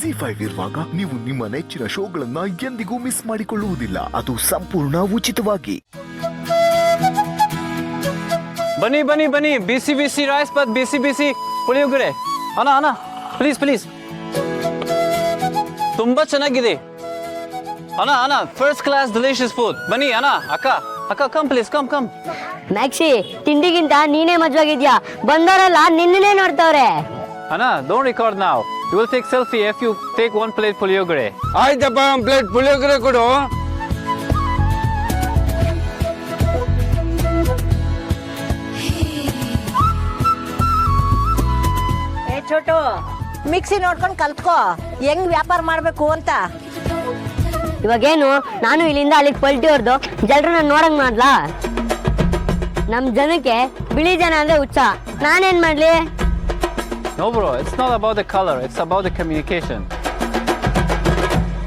ZEE5 ಇರುವಾಗ ನೀವು ನಿಮ್ಮ ನೆಚ್ಚಿನ ಶೋಗಳನ್ನ ಎಂದಿಗೂ ಮಿಸ್ ಮಾಡಿಕೊಳ್ಳುವುದಿಲ್ಲ. ಅದು ಸಂಪೂರ್ಣ ಉಚಿತವಾಗಿ. ಬನ್ನಿ ಬನ್ನಿ ಬನ್ನಿ, ಬಿಸಿ ಬಿಸಿ ರೈಸ್ ಬಾತ್, ಬಿಸಿ ಬಿಸಿ ಪುಳಿಯೋಗರೆ. ಅಣ್ಣ ಪ್ಲೀಸ್ ಪ್ಲೀಸ್, ತುಂಬಾ ಚೆನ್ನಾಗಿದೆ ಅಣ್ಣ. First class delicious food. ಬನ್ನಿ ಅಣ್ಣ. ಅಕ್ಕ ಕಮ್ ಪ್ಲೀಸ್, ಕಮ್. ಮ್ಯಾಕ್ಸಿ, ತಿಂಡಿಗಿಂತ ನೀನೇ ಮಜವಾಗಿದ್ಯಾ. ಬಂದವರೆಲ್ಲ ನಿನ್ನೇ ನೋಡ್ತಾವ್ರೆ. ಅಣ್ಣ, don't record now. You will take selfie if you take 1 plate ಪುಳಿಯೋಗರೆ. ಆಯ್ತಪ್ಪ, 1 ಪ್ಲೇಟ್ ಪುಳಿಯೋಗರೆ ಕೊಡು. ಚೋಟು, ಮಿಕ್ಸಿ ನೋಡ್ಕೊಂಡು ಕಲ್ತ್ಕೋ ಹೆಂಗ್ ವ್ಯಾಪಾರ ಮಾಡ್ಬೇಕು ಅಂತ. ಇವಾಗೇನು ನಾನು ಇಲ್ಲಿಂದ ಅಲ್ಲಿಗೆ ಪಲ್ಟಿ ಹೊಡೆದು ಜಲ್ರನ್ನ ನೋಡಂಗ್ ಮಾಡ್ಲಾ? ನಮ್ ಜನಕ್ಕೆ ಬಿಳಿ ಜನ ಅಂದ್ರೆ ಹುಚ್ಚ. ನಾನೇನ್ ಮಾಡ್ಲಿ? No bro, it's not about the color, it's about the communication.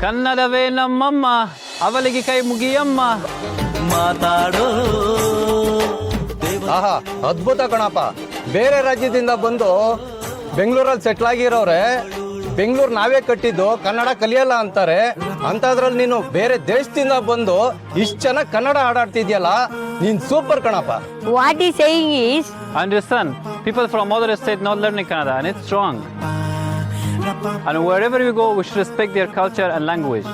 ಕನ್ನಡವೇ ನಮ್ಮಮ್ಮ, ಅವಳಿಗೆ ಕೈ ಮುಗಿಯಮ್ಮ. ಮಾತಾಡೋ. ಆಹಾ, ಅದ್ಭುತ ಕಣಪ್ಪ. ಬೇರೆ ರಾಜ್ಯದಿಂದ ಬಂದು ಬೆಂಗಳೂರಲ್ಲಿ ಸೆಟ್ಲ್ ಆಗಿರೋರೆ ಬೆಂಗಳೂರು ನಾವೇ ಕಟ್ಟಿದ್ದು, ಕನ್ನಡ ಕಲಿಯಲ್ಲ ಅಂತಾರೆ. ಅಂತದ್ರಲ್ಲಿ ನೀನು ಬೇರೆ ದೇಶದಿಂದ ಬಂದು ಇಷ್ಟು ಚೆನ್ನಾಗಿ ಕನ್ನಡ ಆಡಾಡ್ತಿದ್ಯಲ್ಲ, ನೀನ್ ಸೂಪರ್ ಕಣಪ್ಪ. What is saying is, Understand, people from other state not learning Kannada and it's wrong. And wherever we go, we should respect their culture and language.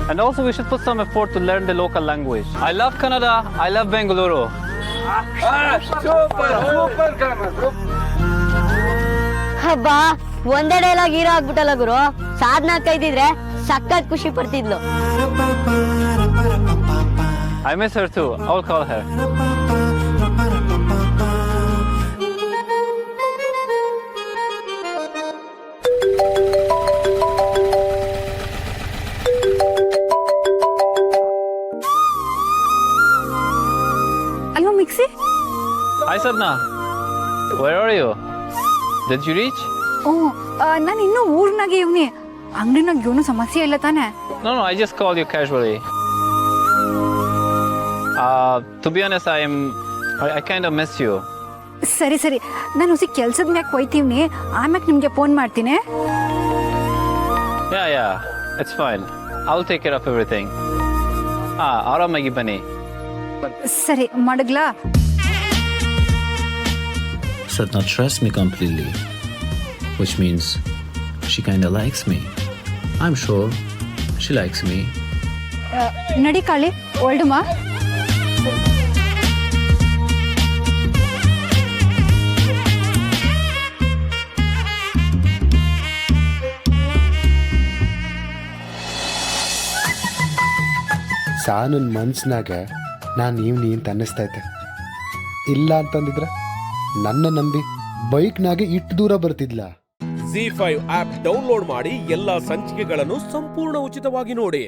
And also we should put some effort to learn the local language. I love Kannada, I love Bengaluru. ಹಬ್ಬಾ, ಒಂದೇ dialogue hero ಆಗ್ಬಿಟ್ಟಲ್ಲ ಗುರು. ಸಾಧನಾ ಕೈದಿದ್ರೆ ಸಖತ್ ಖುಷಿ ಪಡ್ತಿದ್ಲು. I miss her too, I'll call her. ಅಲ್ವಾ mixie? Hi Sadna, where are you? Did you reach? ನಾನು ಇನ್ನೂ ಊರ್ನಾಗೆ ಇವ್ನಿ. ಅಂಗಡಿನಾಗ ಇವನು ಸಮಸ್ಯೆ ಇಲ್ಲ ತಾನೆ? No, I just called you casually. To be honest, I kind of miss you. ಸರಿ ನಾನು ಹೊಸ ಕೆಲ್ಸದ ಮ್ಯಾಕ್ ಹೋಯ್ತೀವ್ನಿ. ಆಮ್ಯಾಕ್ ನಿಮ್ಗೆ ಫೋನ್ ಮಾಡ್ತೀನಿ. Yeah, it's fine. I'll take care of everything. ಆರಾಮಾಗಿ ಬನ್ನಿ. ಸರಿ, ಮಡಗ್ಲಾ? Sadna trusts me completely, which means she kinda likes me. I'm sure she likes me. ನಡಿ ಕಾಳಿ, ಒಳ್ಡಮ್ಮ. ಸಾನನ್ ಮನ್ಸ್ನಾಗ ನಾನು ನೀ ಅಂತ ಅನ್ನಿಸ್ತೈತೆ. ಇಲ್ಲ ಅಂತಂದಿದ್ರೆ ನನ್ನ ನಂಬಿ ಬೈಕ್ನಾಗೆ ಇಟ್ಟು ದೂರ ಬರ್ತಿದ್ಲ. ZEE5 ಆಪ್ ಡೌನ್ಲೋಡ್ ಮಾಡಿ ಎಲ್ಲಾ ಸಂಚಿಕೆಗಳನ್ನು ಸಂಪೂರ್ಣ ಉಚಿತವಾಗಿ ನೋಡಿ.